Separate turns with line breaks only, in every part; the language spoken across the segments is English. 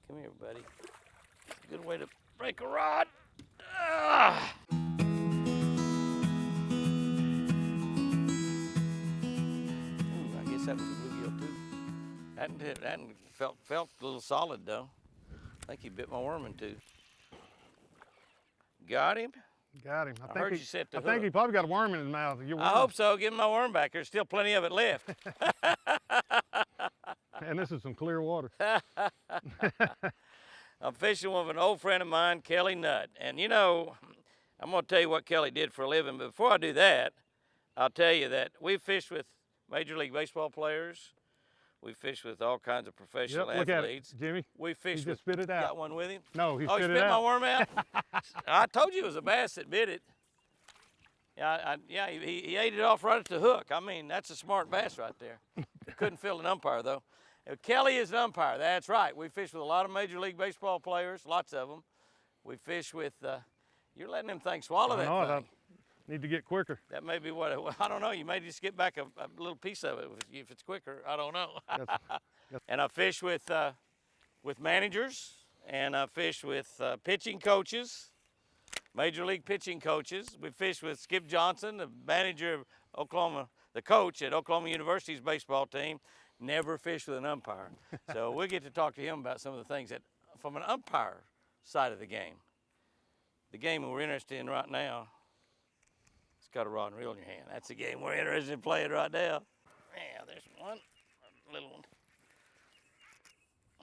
Come here, buddy. It's a good way to break a rod. Ah! I guess that was a bluegill too. That felt a little solid though. I think he bit my worm in two. Got him?
Got him.
I heard you set the
I
hook.
think he probably got a worm in his mouth.
I hope so. Give him my worm back. There's still plenty of it left.
And this is some clear water.
I'm fishing with an old friend of mine, Kelly Nutt. And you know, I'm going to tell you what Kelly did for a living. But before I do that, I'll tell you that we've fished with Major League Baseball players. We fished with all kinds of professional athletes.
Look at it, Jimmy.
We fished
he just spit it out.
Got one with him?
No, he spit it out.
Oh, he spit my worm out? I told you it was a bass that bit it. Yeah, he ate it off right at the hook. I mean, that's a smart bass right there. Couldn't fill an umpire, though. Kelly is an umpire. That's right. We fish with a lot of Major League Baseball players, lots of them. We fish with, you're letting them things swallow that thing.
I need to get quicker.
That may be what, I don't know. You may just get back a little piece of it if it's quicker. I don't know. And I fish with managers, and I fish with pitching coaches, Major League pitching coaches. We fish with Skip Johnson, the manager of Oklahoma, the coach at Oklahoma University's baseball team. Never fished with an umpire. So we'll get to talk to him about some of the things that, from an umpire side of the game we're interested in right now. It's got a rod and reel in your hand. That's the game we're interested in playing right now. Yeah, there's one, a little one.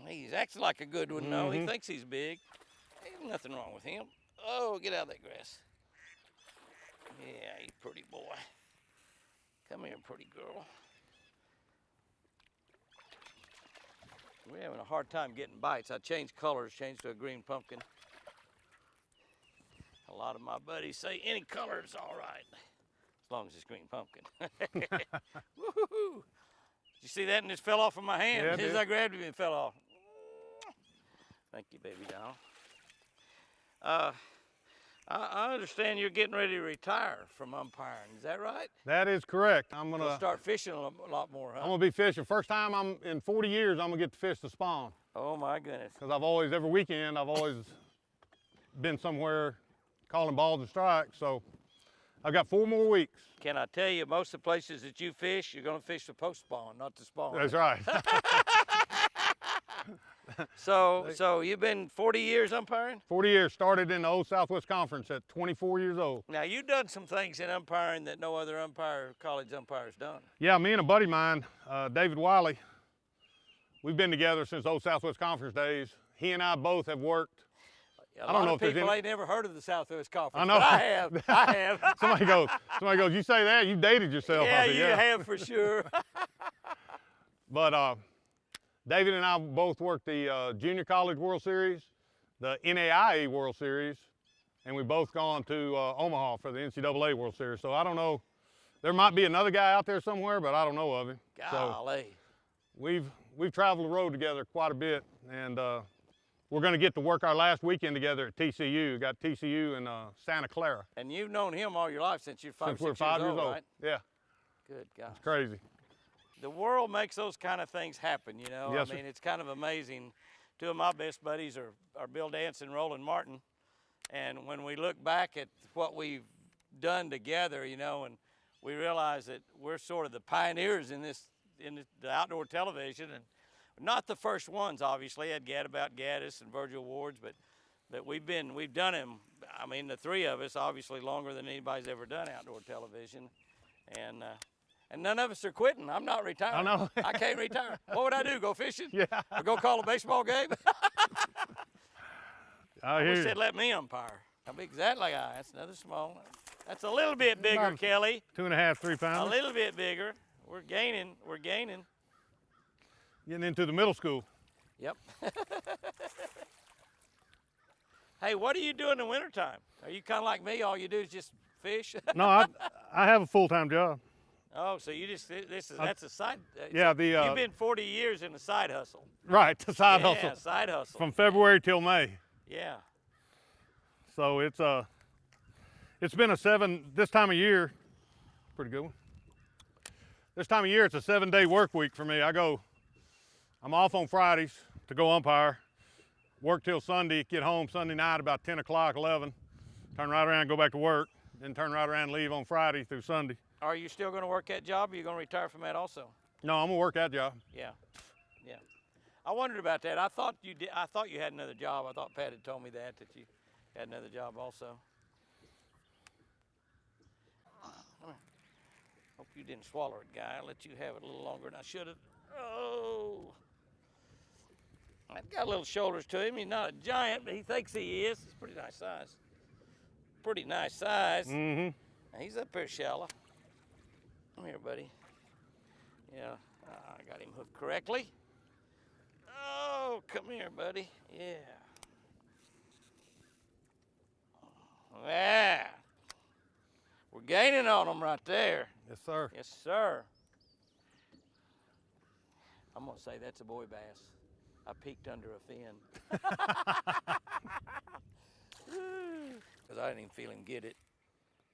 He's acting like a good one, though. He thinks he's big. Ain't nothing wrong with him. Oh, get out of that grass. Yeah, you pretty boy. Come here, pretty girl. We're having a hard time getting bites. I changed colors, changed to a green pumpkin. A lot of my buddies say any color is all right, as long as it's green pumpkin. Woo-hoo-hoo. Did you see that and it fell off of my hand?
Yeah,
As soon as I grabbed it, it fell off. Thank you, baby doll. I understand you're getting ready to retire from umpiring. Is that right?
That is correct. I'm
You'll
gonna
start fishing a lot more, huh?
I'm gonna be fishing. First time I'm in 40 years, I'm gonna get to fish the spawn.
Oh my goodness.
Because every weekend, I've always been somewhere calling balls and strikes. So I've got 4 more weeks.
Can I tell you, most of the places that you fish, you're gonna fish the post spawn, not the spawn.
That's right.
So you've been 40 years umpiring?
40 years, started in the Old Southwest Conference at 24 years old.
Now, you've done some things in umpiring that no other college umpire's done.
Yeah, me and a buddy of mine, David Wiley, we've been together since Old Southwest Conference days. He and I both have worked.
A lot of people ain't never heard of the Southwest Conference.
I know.
But I have.
Somebody goes, you say that, you dated yourself.
Yeah,
I said,
you have for sure.
But David and I both worked the Junior College World Series, the NAIA World Series, and we both gone to Omaha for the NCAA World Series. So I don't know, there might be another guy out there somewhere, but I don't know of him.
Golly.
So we've traveled the road together quite a bit, and we're going to get to work our last weekend together at TCU. Got TCU in Santa Clara.
And you've known him all your life since you're 5
Since we're 5 years old,
right?
Yeah.
Good gosh.
It's crazy.
The world makes those kind of things happen, you know.
Yes,
I mean, it's kind of amazing. 2 of my best buddies are Bill Dance and Roland Martin. And when we look back at what we've done together, you know, and we realize that we're sort of the pioneers in the outdoor television, and not the first ones, obviously. I'd about Gaddis and Virgil Wards, but we've done them. I mean, the 3 of us, obviously, longer than anybody's ever done outdoor television, and none of us are quitting. I'm not retiring.
I know.
I can't retire. What would I do? Go fishing?
Yeah.
Or go call a baseball game?
I
wish
hear
they'd
you.
let me umpire. How big is that? That's another small one. That's a little bit bigger, Kelly.
2.5, 3 pounds.
A little bit bigger. We're gaining.
Getting into the middle school.
Yep. Hey, what do you do in the wintertime? Are you kind of like me? All you do is just fish?
No, I have a full-time job.
Oh, so you just, that's a side.
Yeah,
You've been 40 years in a side hustle.
Right, the side
Yeah,
hustle.
side hustle.
From February till May.
Yeah.
So it's been this time of year, pretty good one. This time of year, it's a 7-day work week for me. I'm off on Fridays to go umpire. work till Sunday, get home Sunday night about 10 o'clock, 11, turn right around, go back to work, then turn right around and leave on Friday through Sunday.
Are you still going to work that job, or are you going to retire from that also?
No, I'm gonna work that job.
Yeah, yeah. I wondered about that. I thought you did. I thought you had another job. I thought Pat had told me that you had another job also. Hope you didn't swallow it, guy. I let you have it a little longer than I should have. Oh, I've got little shoulders to him. He's not a giant, but he thinks he is. He's pretty nice size. Pretty nice size.
Mm-hmm.
Now, he's up there shallow. Come here, buddy. Yeah, I got him hooked correctly. Oh, come here, buddy. Yeah. Yeah. We're gaining on them right there.
Yes, sir.
Yes, sir. I'm going to say that's a boy bass. I peeked under a fin. Because I didn't even feel him get it.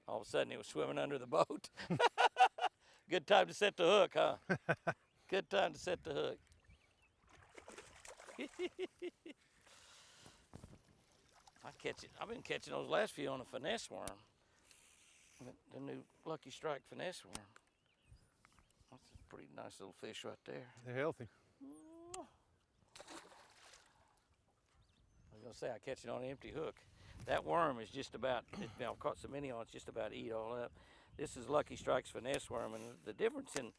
All of a sudden, he was swimming under the boat. Good time to set the hook, huh? Good time to set the hook. I've been catching those last few on a finesse worm. The new Lucky Strike finesse worm. That's a pretty nice little fish right there.
They're healthy.
I was gonna say I catch it on an empty hook. That worm is just about, I've caught so many on, it's just about eat all up. This is Lucky Strike's finesse worm, and the difference in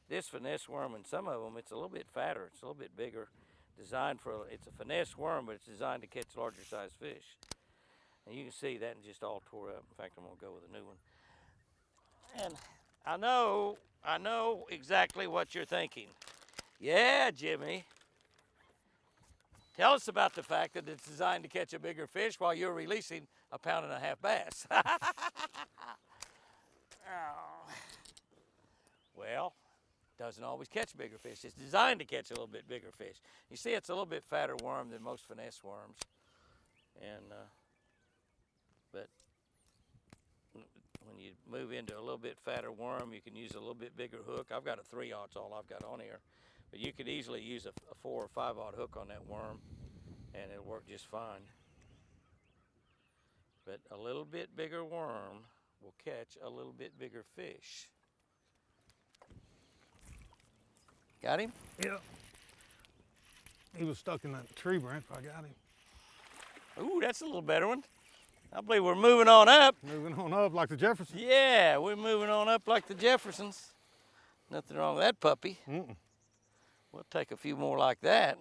this finesse worm and some of them, it's a little bit fatter, it's a little bit bigger. Designed for, it's a finesse worm, but it's designed to catch larger size fish. And you can see that and just all tore up. In fact, I'm gonna go with a new one. And I know exactly what you're thinking. Yeah, Jimmy. Tell us about the fact that it's designed to catch a bigger fish while you're releasing a 1.5-pound bass. Well, doesn't always catch bigger fish. It's designed to catch a little bit bigger fish. You see, it's a little bit fatter worm than most finesse worms. And, but when you move into a little bit fatter worm, you can use a little bit bigger hook. I've got a 3/0's all I've got on here. But you could easily use a 4 or 5/0 hook on that worm, and it'll work just fine. But a little bit bigger worm will catch a little bit bigger fish. Got him?
Yeah. He was stuck in that tree branch. I got him.
Ooh, that's a little better one. I believe we're moving on up.
Moving on up like the Jeffersons.
Yeah, we're moving on up like the Jeffersons. Nothing wrong with that puppy.
Mm-mm.
We'll take a few more like that.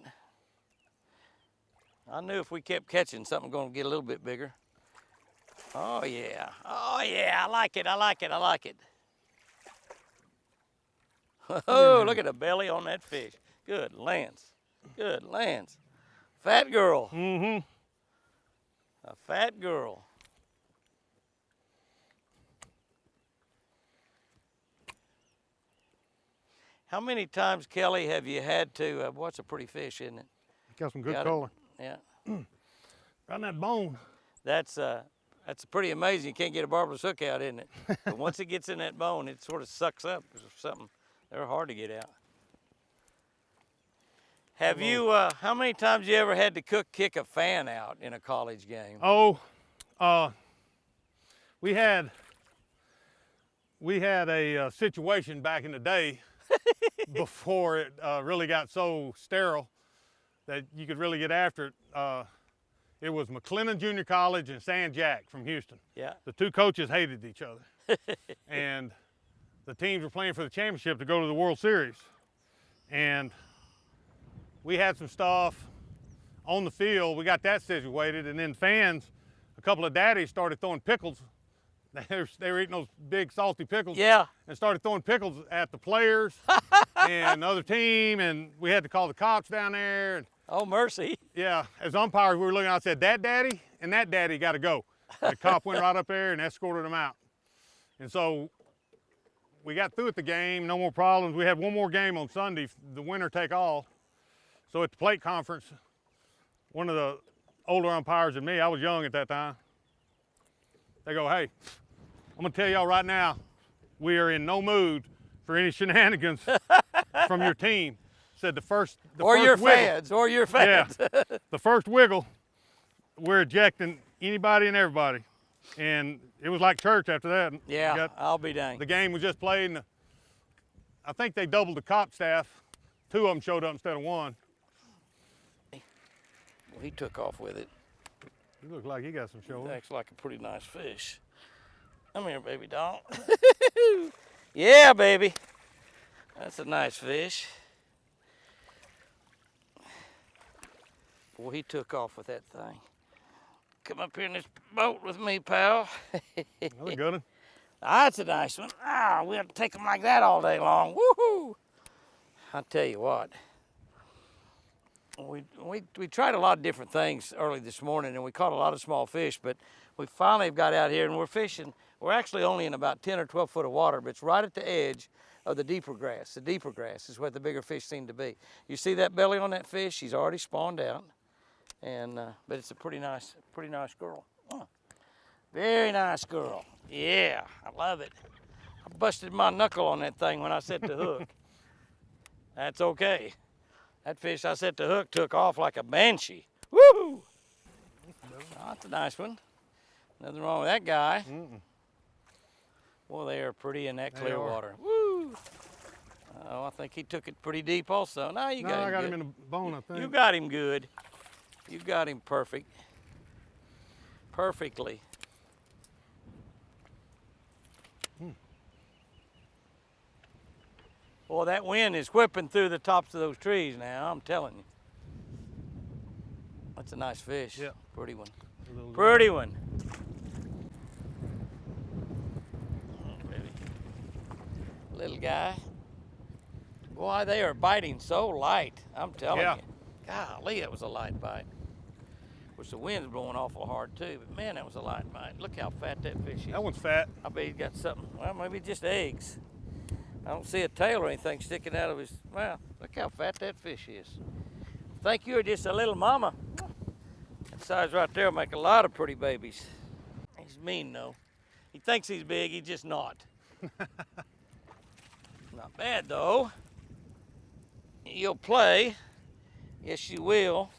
I knew if we kept catching something going to get a little bit bigger. Oh yeah, oh yeah, I like it, I like it, I like it. Oh, look at the belly on that fish. Good lands, good lands. Fat girl.
Mm-hmm.
A fat girl. How many times, Kelly, have you had to, what's a pretty fish, isn't it?
Got some good
Got it?
color.
Yeah.
Right in that bone.
That's pretty amazing. You can't get a barbless hook out, isn't it? But once it gets in that bone, it sort of sucks up or something. They're hard to get out. Have you, how many times you ever had to kick a fan out in a college game?
Oh, we had a situation back in the day before it really got so sterile that you could really get after it. It was McLennan Junior College and San Jack from Houston.
Yeah.
The two coaches hated each other. And the teams were playing for the championship to go to the World Series. And we had some stuff on the field. We got that situated, and then fans, a couple of daddies started throwing pickles. They were eating those big salty pickles.
Yeah.
And started throwing pickles at the players and the other team, and we had to call the cops down there. And,
oh, mercy.
yeah, as umpires, we were looking out and said, that daddy and that daddy got to go. And the cop went right up there and escorted them out. And so we got through with the game, no more problems. We had one more game on Sunday, the winner take all. So at the plate conference, one of the older umpires than me, I was young at that time, they go, hey, I'm gonna tell y'all right now, we are in no mood for any shenanigans from your team. said the first
or
first
your
wiggle,
fans, or your fans.
Yeah, the first wiggle, we're ejecting anybody and everybody. And it was like church after that.
Yeah, I'll be dang.
The game was just played, and I think they doubled the cop staff. 2 of them showed up instead of 1.
Well, he took off with it.
He looked like he got some shoulders.
Acts like a pretty nice fish. Come here, baby doll. Yeah, baby. That's a nice fish. Boy, he took off with that thing. Come up here in this boat with me, pal.
Another good one.
That's a nice one. We'll take them like that all day long. Woohoo! I'll tell you what. We tried a lot of different things early this morning, and we caught a lot of small fish, but we finally got out here and we're fishing. We're actually only in about 10 or 12 foot of water, but it's right at the edge of the deeper grass. The deeper grass is where the bigger fish seem to be. You see that belly on that fish? She's already spawned out, and but it's a pretty nice girl. Very nice girl. Yeah, I love it. I busted my knuckle on that thing when I set the hook. That's okay. That fish I set the hook took off like a banshee. Woo! Oh, that's a nice one. Nothing wrong with that guy. Boy, they are pretty in that clear water. Woo! Oh, I think he took it pretty deep also. No, you got him
I got
good.
him in the bone, I think.
You got him good. You got him perfect. Perfectly. Boy, that wind is whipping through the tops of those trees now, I'm telling you. That's a nice fish.
Yeah.
Pretty one. Pretty one. Little guy. Boy, they are biting so light. I'm telling you. Golly, that was a light bite. Of course, the wind's blowing awful hard too, but man, that was a light bite. Look how fat that fish is.
That one's fat.
I bet he's got something. Well, maybe just eggs. I don't see a tail or anything sticking out of his mouth. Look how fat that fish is. Think you're just a little mama. That size right there will make a lot of pretty babies. He's mean though. He thinks he's big, he's just not. Not bad though. You'll play. Yes, you will.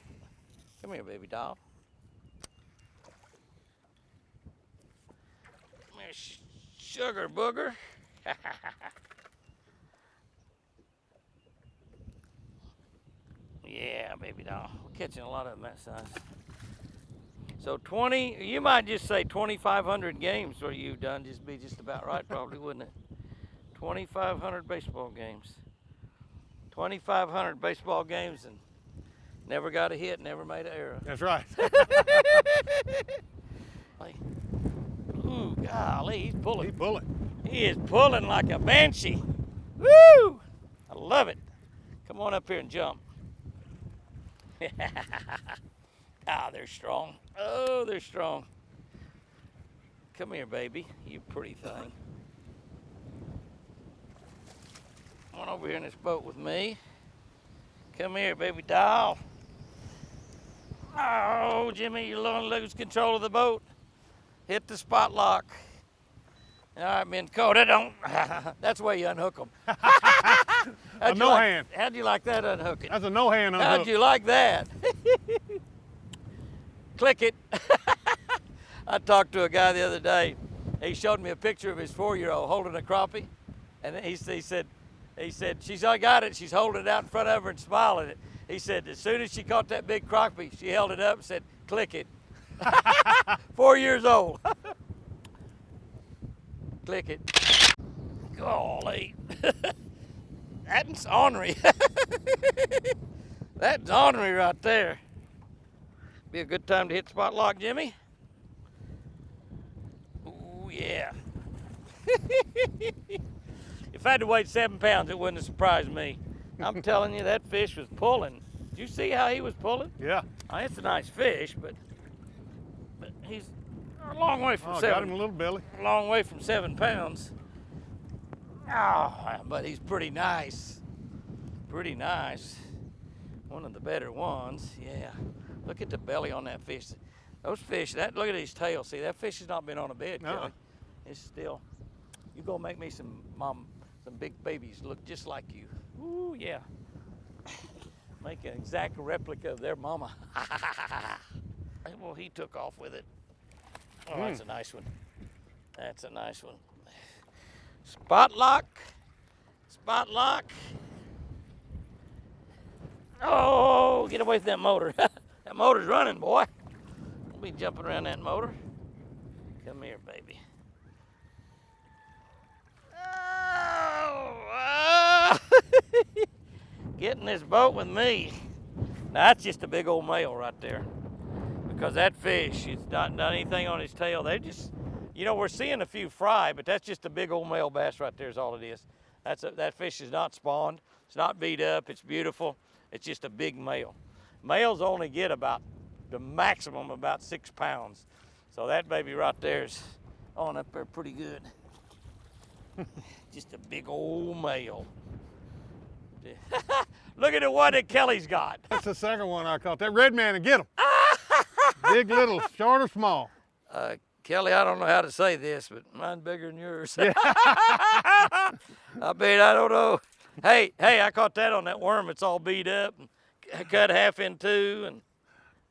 Come here, baby doll. Come here, sugar booger. Yeah, baby doll. We're catching a lot of them that size. So 20, you might just say 2,500 games where you've done just be just about right, probably, wouldn't it? 2,500 baseball games. 2,500 baseball games and never got a hit, never made an error.
That's right.
Ooh, golly, he's pulling.
He's pulling.
He is pulling like a banshee. Woo! I love it. Come on up here and jump. They're strong. Oh, they're strong. Come here, baby, you pretty thing. Come on over here in this boat with me. Come here, baby doll. Oh, Jimmy, you're going to lose control of the boat. Hit the spot lock. All right, Minn Kota, don't. That's the way you unhook them.
A no hand.
How'd you like that unhooking?
That's a no hand unhook.
How'd you like that? Click it. I talked to a guy the other day. He showed me a picture of his 4-year-old holding a crappie, and he said, she's got it. She's holding it out in front of her and smiling at it. He said, as soon as she caught that big crappie, she held it up and said, click it. 4 years old. Click it. Golly. That's ornery. That's ornery right there. Be a good time to hit spot lock, Jimmy. Ooh, yeah. If I had to weigh 7 pounds, it wouldn't have surprised me. I'm telling you, that fish was pulling. Did you see how he was pulling?
Yeah.
It's a nice fish, but he's a long way from 7.
Got him a little belly.
A long way from 7 pounds. Oh, but he's pretty nice. Pretty nice. One of the better ones, yeah. Look at the belly on that fish. Those fish, look at his tail. See, that fish has not been on a bed, Kelly. It's still, you go make me some big babies look just like you. Ooh, yeah. Make an exact replica of their mama. Well, he took off with it. Oh, that's a nice one. That's a nice one. Spot lock. Spot lock. Oh, get away from that motor. That motor's running, boy. Don't be jumping around that motor. Come here, baby. Oh, get in this boat with me. Now, that's just a big old male right there. Because that fish, it's not done anything on his tail. They just, you know, we're seeing a few fry, but that's just a big old male bass right there is all it is. That fish is not spawned. It's not beat up. It's beautiful. It's just a big male. Males only get about the maximum about 6 pounds. So that baby right there is on up there pretty good. Just a big old male. Look at the one that Kelly's got.
That's the second one I caught. That red man, and get him. Big, little, short or small?
Kelly, I don't know how to say this, but mine's bigger than yours. Yeah. I mean, I don't know. Hey, I caught that on that worm. It's all beat up and cut half in two. And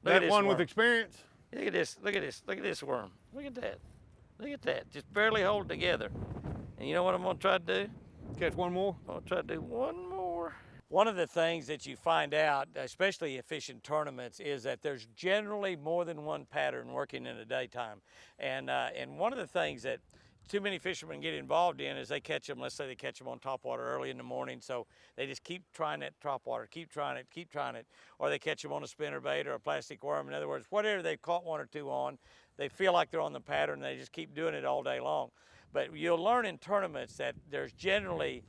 that one with experience?
Look at this. Look at this. Look at this worm. Look at that. Look at that. Just barely holding together. And you know what I'm going to try to do?
Catch one more?
I'm going to try to do one more. One of the things that you find out, especially in fishing tournaments, is that there's generally more than one pattern working in the daytime. And one of the things that too many fishermen get involved in is they catch them, let's say they catch them on topwater early in the morning, so they just keep trying that topwater, keep trying it, or they catch them on a spinnerbait or a plastic worm. In other words, whatever they've caught one or two on, they feel like they're on the pattern, and they just keep doing it all day long. But you'll learn in tournaments that there's generally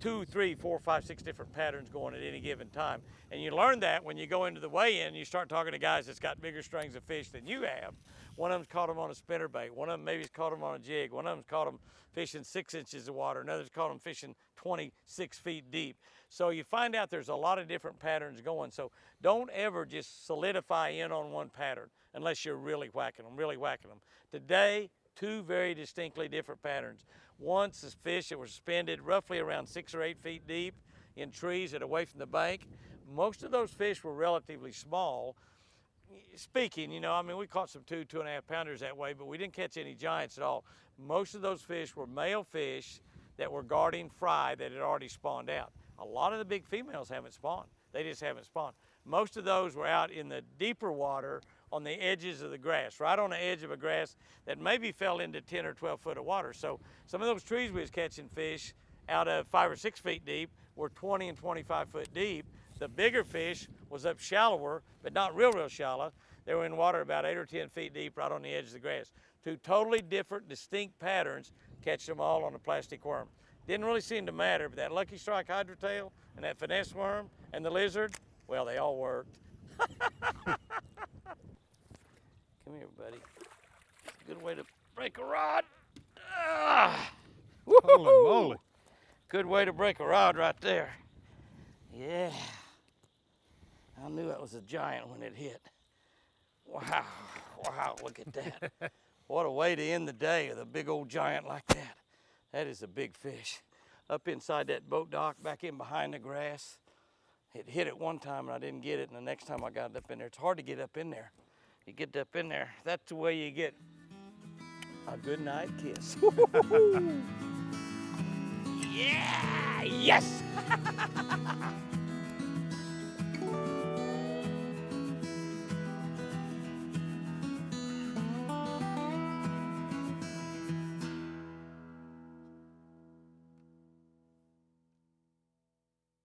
2, 3, 4, 5, 6 different patterns going at any given time. And you learn that when you go into the weigh-in, you start talking to guys that's got bigger strings of fish than you have. One of them's caught them on a spinnerbait. One of them maybe's caught them on a jig. One of them's caught them fishing 6 inches of water. Another's caught them fishing 26 feet deep. So you find out there's a lot of different patterns going. So don't ever just solidify in on one pattern unless you're really whacking them, Today, 2 very distinctly different patterns. Once is fish that were suspended roughly around 6 or 8 feet deep in trees that are away from the bank. Most of those fish were relatively small. Speaking, you know, I mean, we caught some 2.5 pounders that way, but we didn't catch any giants at all. Most of those fish were male fish that were guarding fry that had already spawned out. A lot of the big females haven't spawned. They just haven't spawned. Most of those were out in the deeper water on the edges of the grass, right on the edge of a grass that maybe fell into 10 or 12 foot of water. So some of those trees we was catching fish out of 5 or 6 feet deep were 20 and 25 foot deep. The bigger fish was up shallower, but not real shallow. They were in water about 8 or 10 feet deep right on the edge of the grass. 2 totally different, distinct patterns, catch them all on a plastic worm. Didn't really seem to matter, but that Lucky Strike hydrotail and that finesse worm and the lizard, well, they all worked. Come here, buddy. It's a good way to break a rod.
Holy moly.
Good way to break a rod right there. Yeah. I knew that was a giant when it hit. Wow, wow, look at that. What a way to end the day with a big old giant like that. That is a big fish. Up inside that boat dock, back in behind the grass. It hit it one time and I didn't get it, and the next time I got it up in there. It's hard to get up in there. You get up in there, that's the way you get a good night kiss. Yeah, yes!